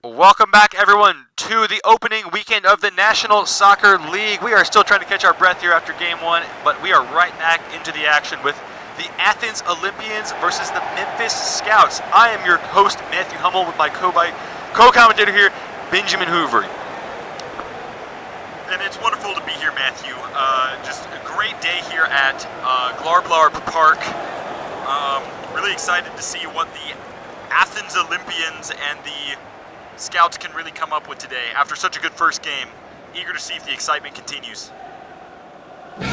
Welcome back, everyone, to the opening weekend of the National Soccer League. We are still trying to catch our breath here after game one, but we are right back into the action with the Athens Olympians versus the Memphis Scouts. I am your host, Matthew Hummel, with my co-commentator here, Benjamin Hoover. And it's wonderful to be here, Matthew. Just a great day here at Glarblar Park. Really excited to see what the Athens Olympians and the Scouts can really come up with today after such a good first game. Eager to see if the excitement continues. And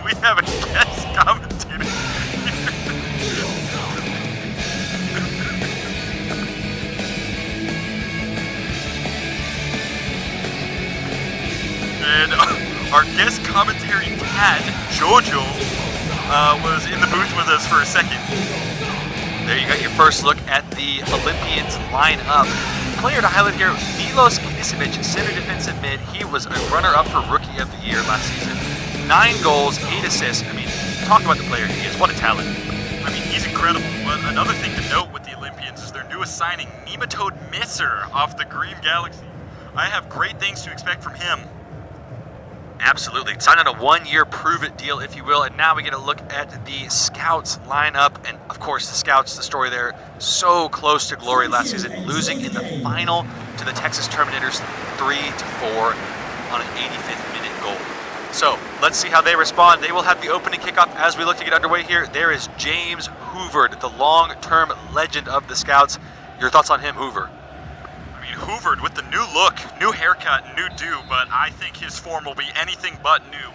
we have a guest commentator. And our guest commentary cat, Jojo, was in the booth with us for a second. There you got your first look at the Olympians lineup. Player to highlight here, Milos Knisevic, center defensive mid. He was a runner-up for Rookie of the Year last season. 9 goals, 8 assists. I mean, talk about the player he is. What a talent. I mean, he's incredible. But another thing to note with the Olympians is their newest signing, Nematode Misser off the Green Galaxy. I have great things to expect from him. Absolutely. Signed on a 1-year prove-it deal, if you will. And now we get a look at the Scouts lineup. And, of course, the Scouts, the story there, so close to glory last season, losing in the final to the Texas Terminators 3-4 on an 85th minute goal. So let's see how they respond. They will have the opening kickoff as we look to get underway here. There is James Hoover, the long-term legend of the Scouts. Your thoughts on him, Hoover? Hoovered with the new look, new haircut, new do, but I think his form will be anything but new.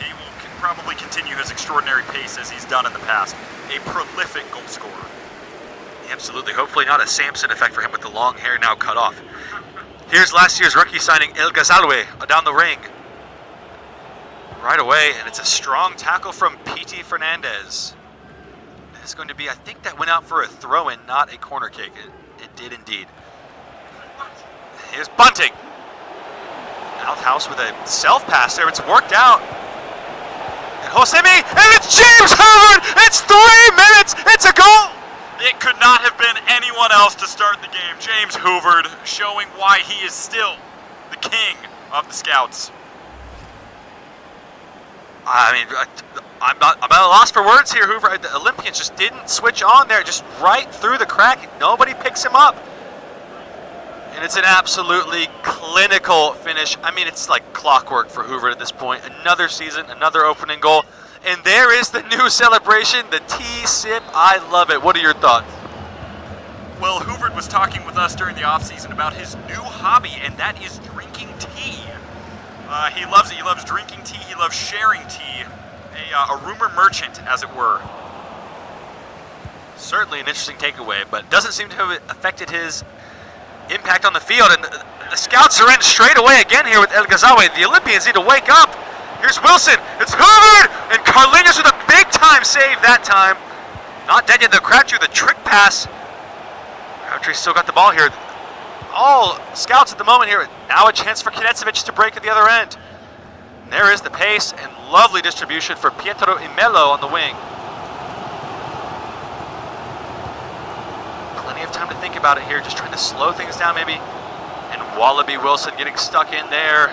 He will probably continue his extraordinary pace as he's done in the past. A prolific goal scorer. Absolutely. Hopefully not a Samson effect for him with the long hair now cut off. Here's last year's rookie signing, El Ghazalwe, down the ring. Right away, and it's a strong tackle from P.T. Fernandez. This is going to be, I think that went out for a throw-in, not a corner kick. It did indeed. Here's Bunting. Outhouse with a self-pass there. It's worked out. And Josemi, and it's James Hoover! It's 3 minutes! It's a goal! It could not have been anyone else to start the game. James Hoover showing why he is still the king of the Scouts. I mean, I'm at a loss for words here, Hoover. The Olympians just didn't switch on there, just right through the crack. Nobody picks him up. And it's an absolutely clinical finish. I mean, it's like clockwork for Hoover at this point. Another season, another opening goal. And there is the new celebration, the T-sip. I love it. What are your thoughts? Well, Hoover was talking with us during the offseason about his new hobby, and that is drinking tea. He loves it. He loves drinking tea. He loves sharing tea. A rumor merchant, as it were. Certainly an interesting takeaway, but doesn't seem to have affected his impact on the field, and the Scouts are in straight away again here with El Ghazalwe. The Olympians need to wake up. Here's Wilson. It's Hoover, and Carlinhos with a big-time save that time. Not dead yet, though. Crabtree with a trick pass. Crabtree's still got the ball here. All Scouts at the moment here. Now a chance for Knisevic to break at the other end. And there is the pace and lovely distribution for Pietro Imelo on the wing. Plenty of time to think about it here, just trying to slow things down maybe. And Wallaby Wilson getting stuck in there.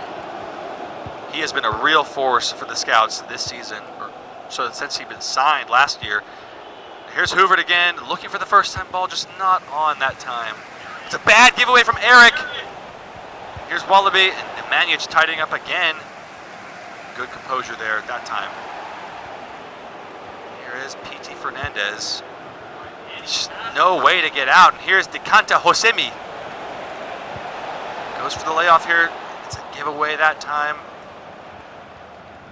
He has been a real force for the Scouts this season, or so since he's been signed last year. Here's Hoover again, looking for the first time ball, just not on that time. It's a bad giveaway from Eric. Here's Wallaby, and Nemanja tidying up again. Good composure there at that time. Here is P.T. Fernandez. Just no way to get out. And here's Decanta Josemi. Goes for the layoff here. It's a giveaway that time.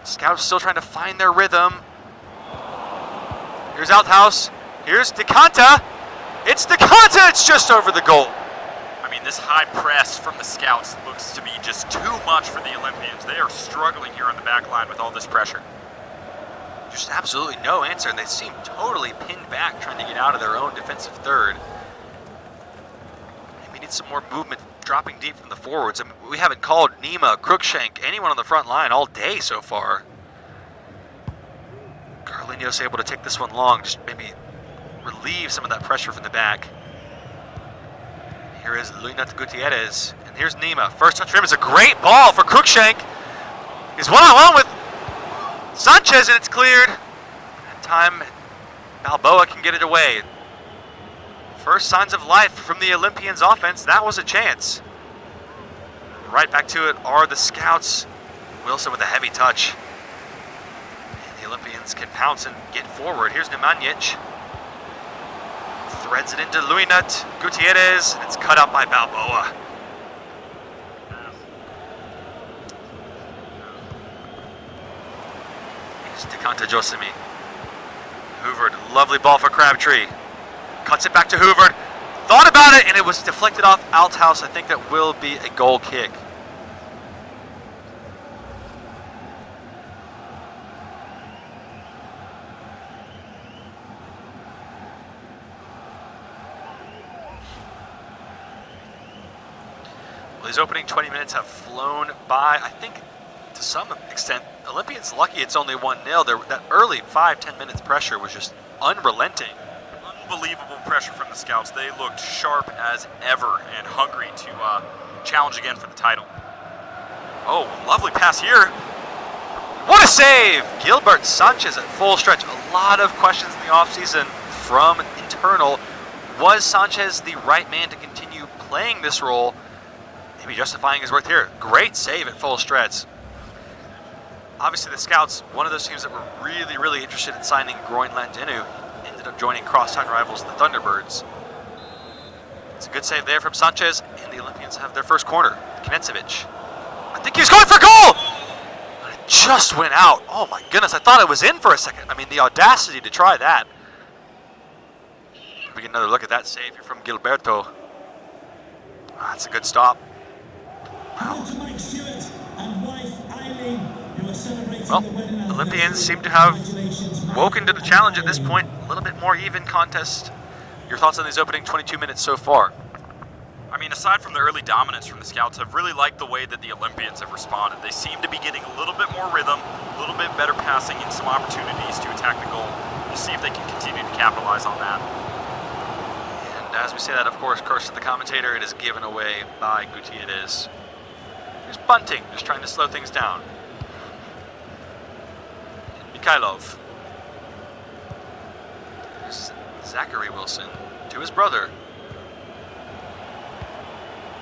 Scouts still trying to find their rhythm. Here's Althouse. Here's Decanta. It's Decanta. It's just over the goal. I mean, this high press from the Scouts looks to be just too much for the Olympians. They are struggling here on the back line with all this pressure. Just absolutely no answer, and they seem totally pinned back trying to get out of their own defensive third. We need some more movement dropping deep from the forwards. I mean, we haven't called Nima, Crookshank, anyone on the front line all day so far. Carlinhos able to take this one long, just maybe relieve some of that pressure from the back. Here is Luinat Gutierrez, and here's Nima. First touch for him is a great ball for Cruikshank. He's one-on-one with Sanchez, and it's cleared. That time, Balboa can get it away. First signs of life from the Olympians offense. That was a chance. Right back to it are the Scouts. Wilson with a heavy touch. And the Olympians can pounce and get forward. Here's Nemanjic. Threads it into Luinat Gutierrez, and it's cut up by Balboa. Here's Decanta Josemi. Hoovered, lovely ball for Crabtree. Cuts it back to Hoovered. Thought about it, and it was deflected off Althouse. I think that will be a goal kick. Well, these opening 20 minutes have flown by. I think to some extent, Olympians lucky it's only 1-0. That early 5-10 minutes pressure was just unrelenting. Unbelievable pressure from the Scouts. They looked sharp as ever and hungry to challenge again for the title. Oh, lovely pass here. What a save! Gilbert Sanchez at full stretch. A lot of questions in the offseason from internal. Was Sanchez the right man to continue playing this role? Maybe justifying his worth here. Great save at full stretch. Obviously the Scouts, one of those teams that were really, really interested in signing Groenland Dinu, ended up joining crosstown rivals the Thunderbirds. It's a good save there from Sanchez, and the Olympians have their first corner. Knetcevic. I think he was going for goal! But it just went out. Oh my goodness, I thought it was in for a second. I mean, the audacity to try that. We get another look at that save here from Gilberto. That's a good stop. Well, Olympians seem to have woken to the challenge at this point. A little bit more even contest. Your thoughts on these opening 22 minutes so far? I mean, aside from the early dominance from the Scouts, I've really liked the way that the Olympians have responded. They seem to be getting a little bit more rhythm, a little bit better passing, and some opportunities to attack the goal. We'll see if they can continue to capitalize on that. And as we say that, of course, curse to the commentator, it is given away by Gutierrez. Here's Bunting, just trying to slow things down. And Mikhailov. Here's Zachary Wilson to his brother.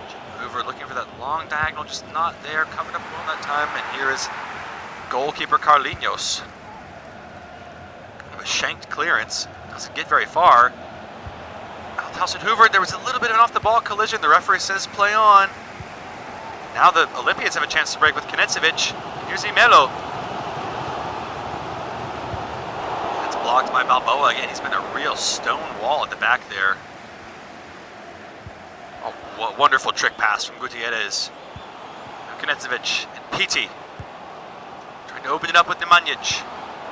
Jim Hoover looking for that long diagonal, just not there, covered up well that time. And here is goalkeeper Carlinhos. Kind of a shanked clearance, doesn't get very far. Althouse and Hoover, there was a little bit of an off-the-ball collision. The referee says play on. Now the Olympians have a chance to break with Knetcevic. Here's Imelo. That's blocked by Balboa again. He's been a real stone wall at the back there. Oh, wonderful trick pass from Gutierrez. Knetcevic and Piti. Trying to open it up with Nemanjic.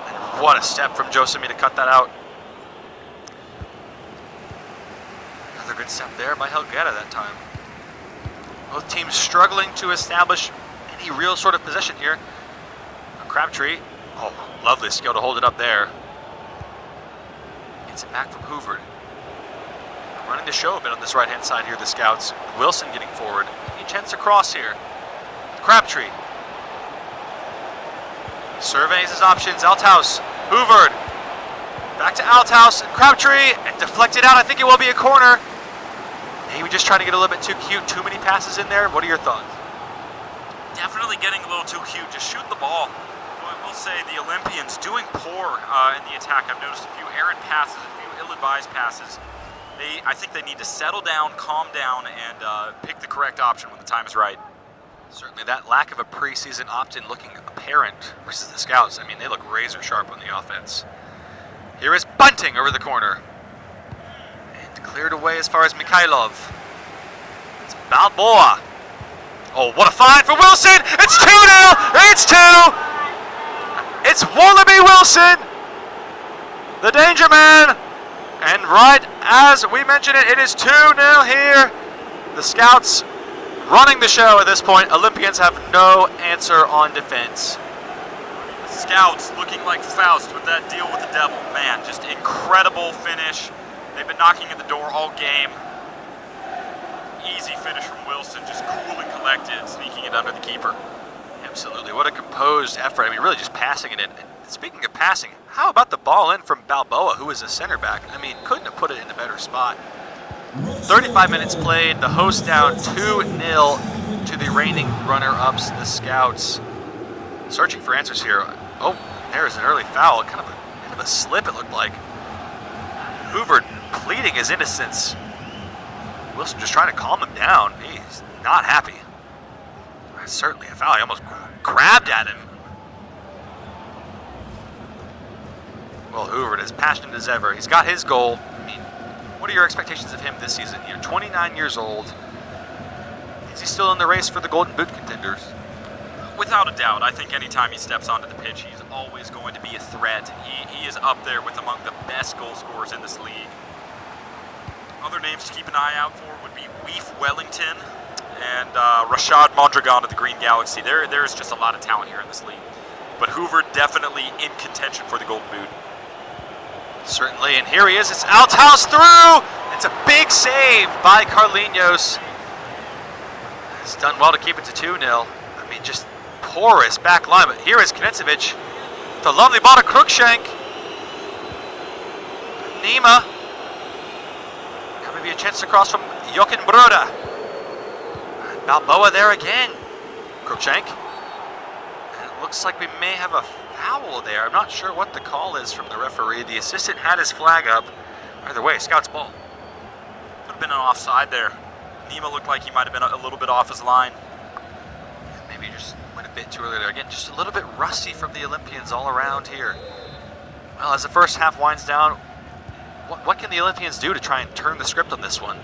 And what a step from Josemi to cut that out. Another good step there by Helguera that time. Both teams struggling to establish any real sort of possession here. Crabtree, oh, lovely skill to hold it up there. Gets it back from Hoover. Running the show a bit on this right-hand side here, the Scouts. Wilson getting forward. Any chance to cross here. Crabtree. Surveys his options. Althouse. Hoovered. Back to Althouse and Crabtree. And deflected out. I think it will be a corner. Maybe just trying to get a little bit too cute. Too many passes in there. What are your thoughts? Definitely getting a little too cute. Just shoot the ball. I will say the Olympians doing poor in the attack. I've noticed a few errant passes, a few ill-advised passes. I think they need to settle down, calm down, and pick the correct option when the time is right. Certainly that lack of a preseason opt-in looking apparent versus the Scouts. I mean, they look razor sharp on the offense. Here is Bunting over the corner. And cleared away as far as Mikhailov. It's Balboa. Oh, what a find for Wilson! It's 2-0! It's 2! It's Wallaby Wilson! The danger man! And right as we mentioned it, it is 2-0 here. The Scouts running the show at this point. Olympians have no answer on defense. The Scouts looking like Faust with that deal with the devil. Man, just incredible finish. They've been knocking at the door all game. Easy finish from Wilson, just cool and collected, sneaking it under the keeper. Absolutely, what a composed effort. I mean, really just passing it in. Speaking of passing, how about the ball in from Balboa, who is a center back? I mean, couldn't have put it in a better spot. 35 minutes played, the host down 2-0 to the reigning runner-ups, the Scouts. Searching for answers here. Oh, there's an early foul, kind of a bit of a slip it looked like. Hoover pleading his innocence. Wilson just trying to calm him down. He's not happy. Certainly a foul. He almost grabbed at him. Well, Hoover as passionate as ever. He's got his goal. I mean, what are your expectations of him this season? You're 29 years old. Is he still in the race for the Golden Boot contenders? Without a doubt. I think anytime he steps onto the pitch, he's always going to be a threat. He is up there with among the best goal scorers in this league. Other names to keep an eye out for would be Weef Wellington and Rashad Mondragon of the Green Galaxy. There's just a lot of talent here in this league. But Hoover definitely in contention for the Golden Boot. Certainly, and here he is. It's Althaus through! It's a big save by Carlinhos. He's done well to keep it to 2-0. I mean, just porous back line. But here is Knezovic. The lovely ball to Cruikshank. Nima. Now maybe a chance to cross from Jochen Broda. Balboa there again. Cruikshank. And it looks like we may have a foul there. I'm not sure what the call is from the referee. The assistant had his flag up. Either way, Scout's ball. Could have been an offside there. Nima looked like he might have been a little bit off his line. Maybe just went a bit too early there. Again, just a little bit rusty from the Olympians all around here. Well, as the first half winds down, what can the Olympians do to try and turn the script on this one?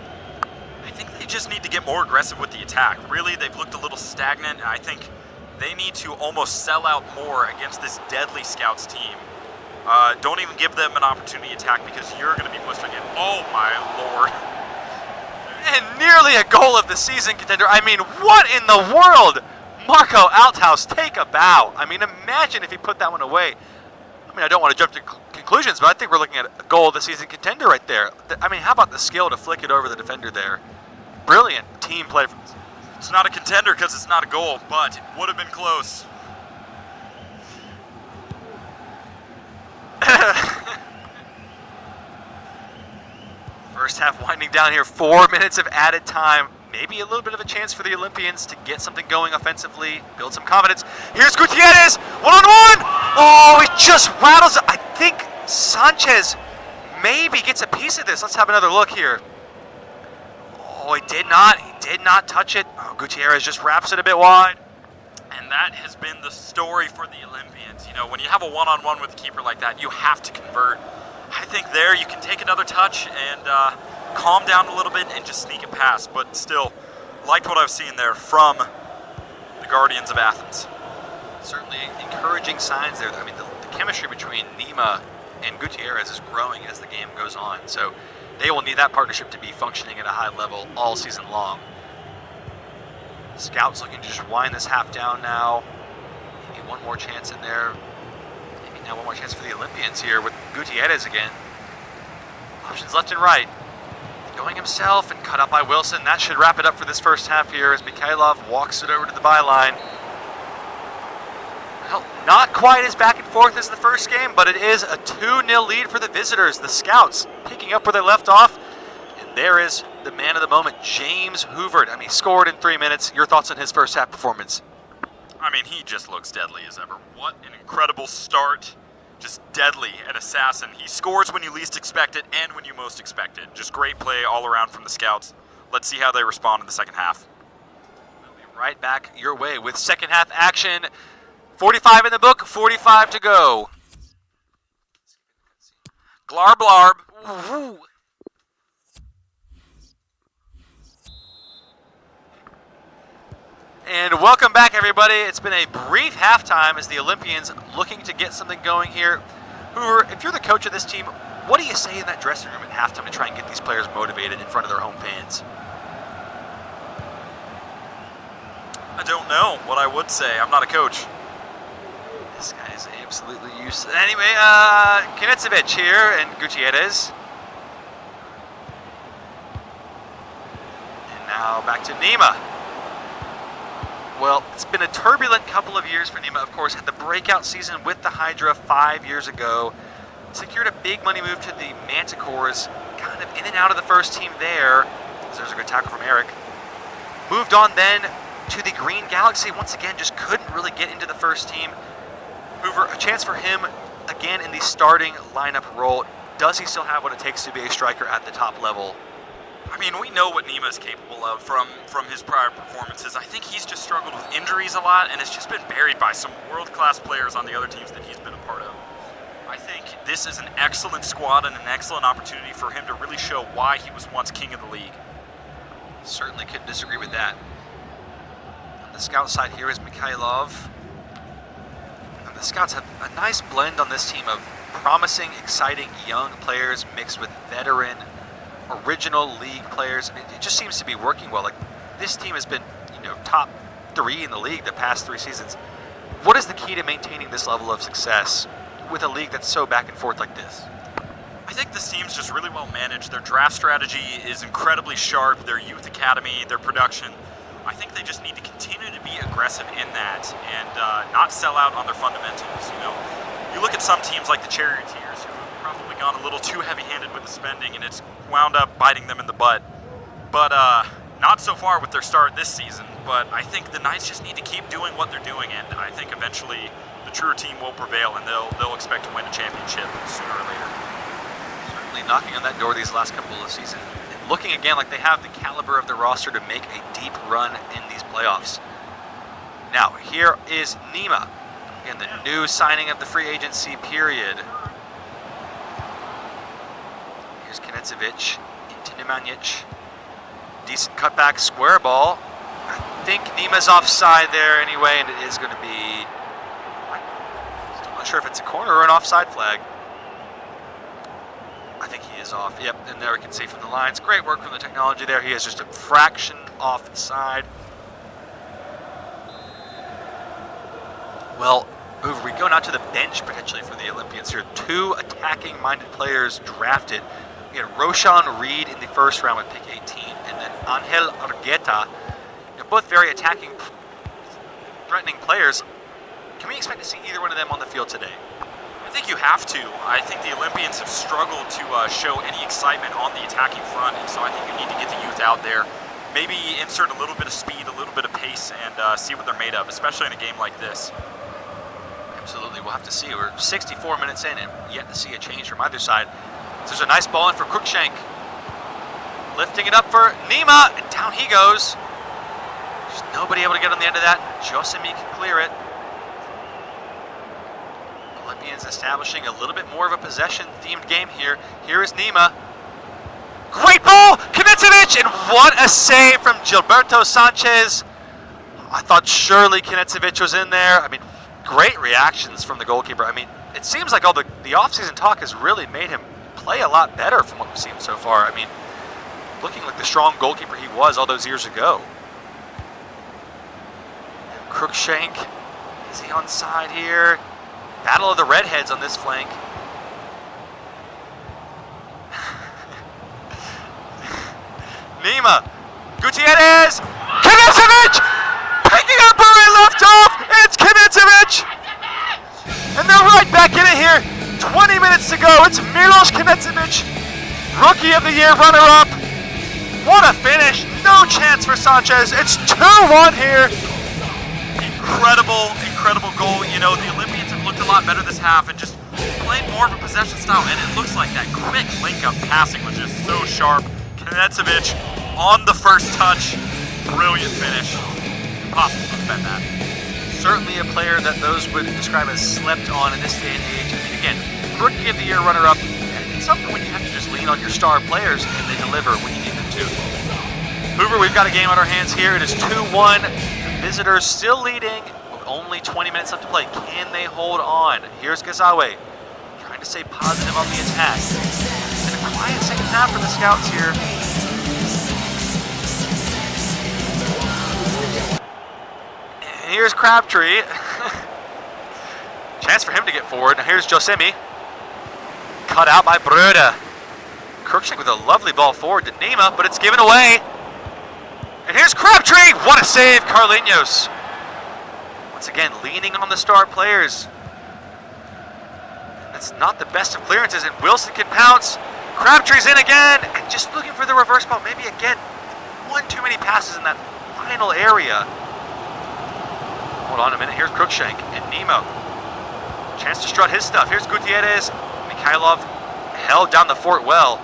I think they just need to get more aggressive with the attack. Really, they've looked a little stagnant, and I think they need to almost sell out more against this deadly Scouts team. Don't even give them an opportunity to attack because you're going to be pushed again. Oh my lord. And nearly a goal of the season contender. I mean, what in the world? Marco Althaus, take a bow. I mean, imagine if he put that one away. I mean, I don't want to jump to conclusions, but I think we're looking at a goal of the season contender right there. I mean, how about the skill to flick it over the defender there? Brilliant team play. It's not a contender because it's not a goal, but it would have been close. First half winding down here, 4 minutes of added time. Maybe a little bit of a chance for the Olympians to get something going offensively, build some confidence. Here's Gutierrez, one-on-one! Oh, he just rattles it. I think Sanchez maybe gets a piece of this. Let's have another look here. Oh, he did not touch it. Oh, Gutierrez just wraps it a bit wide. And that has been the story for the Olympians. You know, when you have a one-on-one with a keeper like that, you have to convert. I think there you can take another touch and calm down a little bit and just sneak it past. But still, liked what I've seen there from the Guardians of Athens. Certainly encouraging signs there. I mean, the chemistry between Nima and Gutierrez is growing as the game goes on. So they will need that partnership to be functioning at a high level all season long. Scouts looking to just wind this half down now. Maybe one more chance in there. Maybe now one more chance for the Olympians here with Gutierrez again. Options left and right. Going himself and cut out by Wilson. That should wrap it up for this first half here as Mikhailov walks it over to the byline. Well, not quite as back and forth as the first game, but it is a 2-0 lead for the visitors. The Scouts picking up where they left off. And there is the man of the moment, James Hoover. I mean, he scored in 3 minutes. Your thoughts on his first half performance? I mean, he just looks deadly as ever. What an incredible start. Just deadly, an assassin. He scores when you least expect it and when you most expect it. Just great play all around from the Scouts. Let's see how they respond in the second half. We'll be right back your way with second half action. 45 in the book, 45 to go. Glarb blarb. Ooh. And welcome back, everybody. It's been a brief halftime as the Olympians looking to get something going here. Hoover, if you're the coach of this team, what do you say in that dressing room at halftime to try and get these players motivated in front of their home fans? I don't know what I would say. I'm not a coach. This guy is absolutely useless. Anyway, Knezovic here and Gutierrez. And now back to Nima. Well, it's been a turbulent couple of years for Nima. Of course, had the breakout season with the Hydra 5 years ago. Secured a big money move to the Manticores. Kind of in and out of the first team there. There's a good tackle from Eric. Moved on then to the Green Galaxy. Once again, just couldn't really get into the first team. Hoover, a chance for him again in the starting lineup role. Does he still have what it takes to be a striker at the top level? I mean, we know what Nima is capable of from his prior performances. I think he's just struggled with injuries a lot and has just been buried by some world-class players on the other teams that he's been a part of. I think this is an excellent squad and an excellent opportunity for him to really show why he was once king of the league. Certainly couldn't disagree with that. On the scout side here is Mikhailov. And the scouts have a nice blend on this team of promising, exciting young players mixed with veteran, original league players. And it just seems to be working well. Like, this team has been, top 3 in the league the past 3 seasons. What is the key to maintaining this level of success with a league that's so back and forth like this? I think this team's just really well managed. Their draft strategy is incredibly sharp. Their youth academy, their production. I think they just need to continue to be aggressive in that and not sell out on their fundamentals. You look at some teams like the Charioteers who have probably gone a little too heavy-handed with the spending, and it's wound up biting them in the butt. But not so far with their start this season. But I think the Knights just need to keep doing what they're doing, and I think eventually the truer team will prevail, and they'll expect to win a championship sooner or later. Certainly knocking on that door these last couple of seasons. And looking again like they have the caliber of the roster to make a deep run in these playoffs. Now, here is Nima. Again, the new signing of the free agency period. Here's Knezovic into Nemanjic. Decent cutback, square ball. I think Nima's offside there anyway, and it is going to be... I'm not sure if it's a corner or an offside flag. I think he is off. Yep, and there we can see from the lines. Great work from the technology there. He is just a fraction offside. Well, Hoover, we go now to the bench potentially for the Olympians here. 2 attacking-minded players drafted. We had Roshan Reed in the first round with pick 18, and then Angel Argueta. Both very attacking, threatening players. Can we expect to see either one of them on the field today? I think you have to. I think the Olympians have struggled to show any excitement on the attacking front, and so I think you need to get the youth out there. Maybe insert a little bit of speed, a little bit of pace, and see what they're made of, especially in a game like this. Absolutely, we'll have to see. We're 64 minutes in and yet to see a change from either side. So there's a nice ball in for Cruikshank. Lifting it up for Nima, and down he goes. There's nobody able to get on the end of that. Josemi can clear it. Olympians establishing a little bit more of a possession-themed game here. Here is Nima. Great ball! Knezovic! And what a save from Gilberto Sanchez. I thought surely Knezovic was in there. I mean, great reactions from the goalkeeper. I mean, it seems like all the offseason talk has really made him play a lot better from what we've seen so far. I mean, looking like the strong goalkeeper he was all those years ago. Cruikshank, is he onside here? Battle of the Redheads on this flank. Nima, Gutierrez, Knezovic! Picking up where he left off, it's Knezovic! And they're right back in it here. 20 minutes to go, it's Milos Knezovic, Rookie of the Year runner-up. What a finish, no chance for Sanchez. It's 2-1 here. Incredible goal. The Olympians have looked a lot better this half and just played more of a possession style, and it looks like that quick link-up passing was just so sharp. Knezovic on the first touch. Brilliant finish. Impossible to defend that. Certainly a player that those would describe as slept on in this day and age. I mean, again, Rookie of the Year runner-up. It's something when you have to just lean on your star players and they deliver when you need them to. Hoover, we've got a game on our hands here. It is 2-1. Visitors still leading with only 20 minutes left to play. Can they hold on? Here's Gazawe trying to stay positive on the attack. And a quiet second half for the Scouts here. And here's Crabtree. chance for him to get forward. Now here's Josemi. Cut out by Bröde. Cruikshank with a lovely ball forward to Nima, but it's given away. And here's Crabtree. What a save, Carlinhos. Once again, leaning on the star players. That's not the best of clearances, and Wilson can pounce. Crabtree's in again, and just looking for the reverse ball. Maybe again, one too many passes in that final area. Hold on a minute. Here's Cruikshank and Nemo. Chance to strut his stuff. Here's Gutierrez. Mikhailov held down the fort well.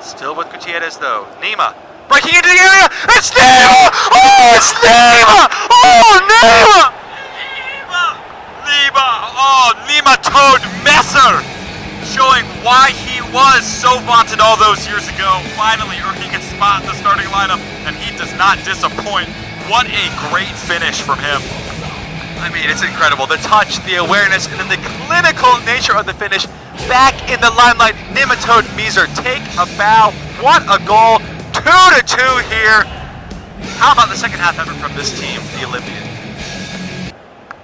Still with Gutierrez though. Nima breaking into the area. It's Nima! Oh, it's Nima! Oh, Nima! Nima! Oh, Nematode Messer! Showing why he was so vaunted all those years ago. Finally earning his spot in the starting lineup, and he does not disappoint. What a great finish from him. I mean, it's incredible. The touch, the awareness, and then the clinical nature of the finish. Back in the limelight, Nematode Messer, take a bow. What a goal. 2-2 here. How about the second half effort from this team, the Olympians?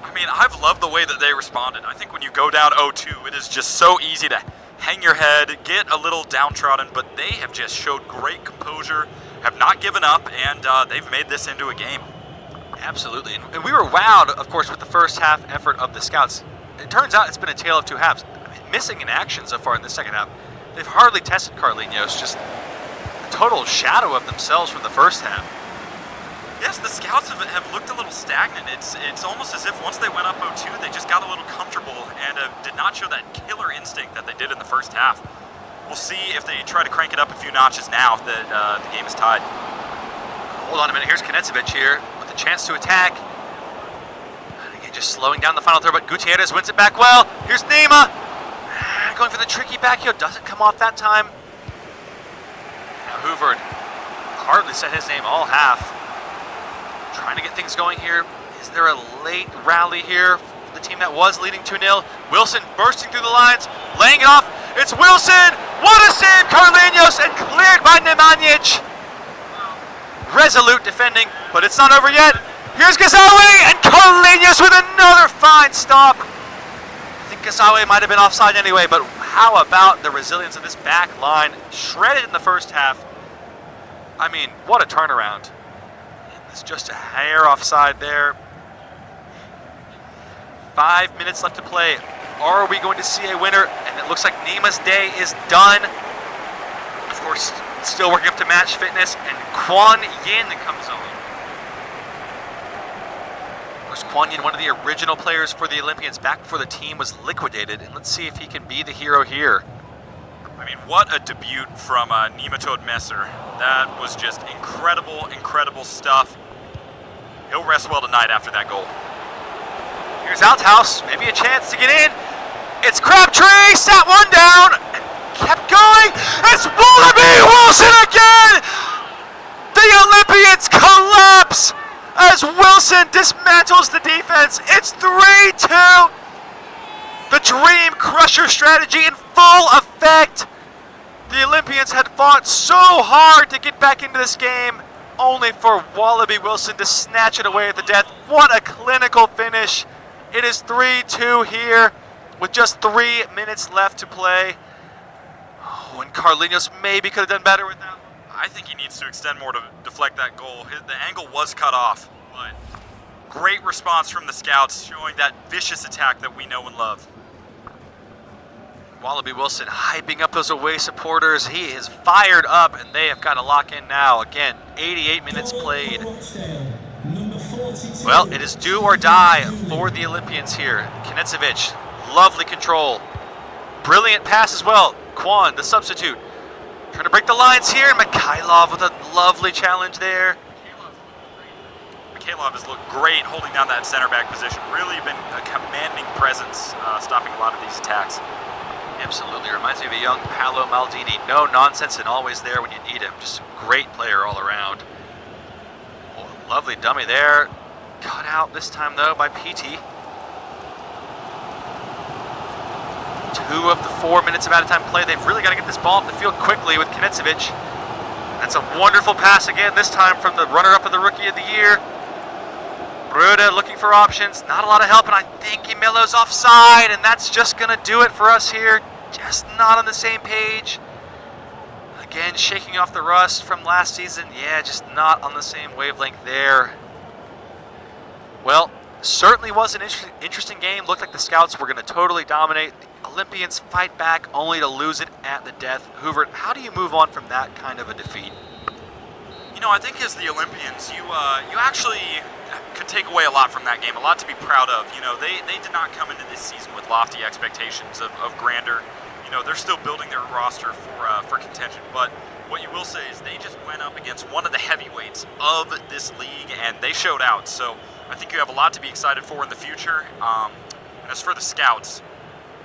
I mean, I've loved the way that they responded. I think when you go down 0-2, it is just so easy to hang your head, get a little downtrodden, but they have just showed great composure, have not given up, and they've made this into a game. Absolutely, and we were wowed, of course, with the first half effort of the Scouts. It turns out it's been a tale of two halves. I mean, missing in action so far in the second half. They've hardly tested Carlinhos, just a total shadow of themselves from the first half. Yes, the Scouts have looked a little stagnant. It's almost as if once they went up 0-2, they just got a little comfortable and did not show that killer instinct that they did in the first half. We'll see if they try to crank it up a few notches now that the game is tied. Hold on a minute, here's Knecevich here with a chance to attack. And again, just slowing down the final throw, but Gutierrez wins it back well. Here's Nima. Going for the tricky back heel, doesn't come off that time. Now Hoovard hardly said his name all half. Trying to get things going here. Is there a late rally here for the team that was leading 2-0? Wilson bursting through the lines, laying it off. It's Wilson! What a save, Carlinhos, and cleared by Nemanja. Resolute defending, but it's not over yet. Here's Gazawe, and Carlinhos with another fine stop. I think Gazawe might have been offside anyway, but how about the resilience of this back line? Shredded in the first half. I mean, what a turnaround. It's just a hair offside there. 5 minutes left to play. Are we going to see a winner? And it looks like Nima's day is done. Of course, still working up to match fitness, and Kwon Yin comes on. Of course, Kwon Yin, one of the original players for the Olympians back before the team was liquidated, and let's see if he can be the hero here. I mean, what a debut from Nematode Messer. That was just incredible, incredible stuff. He'll rest well tonight after that goal. Here's Althaus, maybe a chance to get in. It's Crabtree, sat one down, and kept going. It's Wallaby Wilson again! The Olympians collapse as Wilson dismantles the defense. It's 3-2. The Dream Crusher strategy in full effect. The Olympians had fought so hard to get back into this game, only for Wallaby Wilson to snatch it away at the death. What a clinical finish. It is 3-2 here with just 3 minutes left to play. Oh, and Carlinhos maybe could have done better with that. I think he needs to extend more to deflect that goal. The angle was cut off, but great response from the Scouts, showing that vicious attack that we know and love. Wallaby Wilson hyping up those away supporters. He is fired up, and they have got to lock in now. Again, 88 minutes played. Well, it is do or die for the Olympians here. Knecevich, lovely control. Brilliant pass as well. Kwon, the substitute, trying to break the lines here. Mikhailov with a lovely challenge there. Mikhailov has looked great holding down that center back position. Really been a commanding presence, stopping a lot of these attacks. Absolutely, reminds me of a young Paolo Maldini. No nonsense and always there when you need him. Just a great player all around. Oh, lovely dummy there. Cut out this time though by PT. 2 of the 4 minutes of out-of-time play. They've really got to get this ball up the field quickly with Knecevich. That's a wonderful pass again, this time from the runner-up of the Rookie of the Year. Bröde looking for options. Not a lot of help, and I think he Melo's offside, and that's just going to do it for us here. Just not on the same page. Again, shaking off the rust from last season. Yeah, just not on the same wavelength there. Well, certainly was an interesting game. Looked like the Scouts were going to totally dominate. The Olympians fight back only to lose it at the death. Hoover, how do you move on from that kind of a defeat? You know, I think as the Olympians, you actually could take away a lot from that game, a lot to be proud of. You know, they did not come into this season with lofty expectations of grandeur. You know, they're still building their roster for contention, but what you will say is they just went up against one of the heavyweights of this league, and they showed out. So I think you have a lot to be excited for in the future. And as for the Scouts,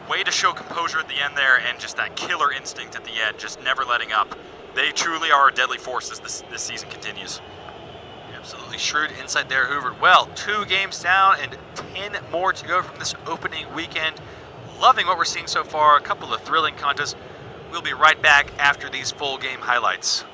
way to show composure at the end there, and just that killer instinct at the end, just never letting up. They truly are a deadly force as this season continues. Absolutely shrewd insight there, Hoover. Well, 2 games down and 10 more to go from this opening weekend. Loving what we're seeing so far. A couple of thrilling contests. We'll be right back after these full game highlights.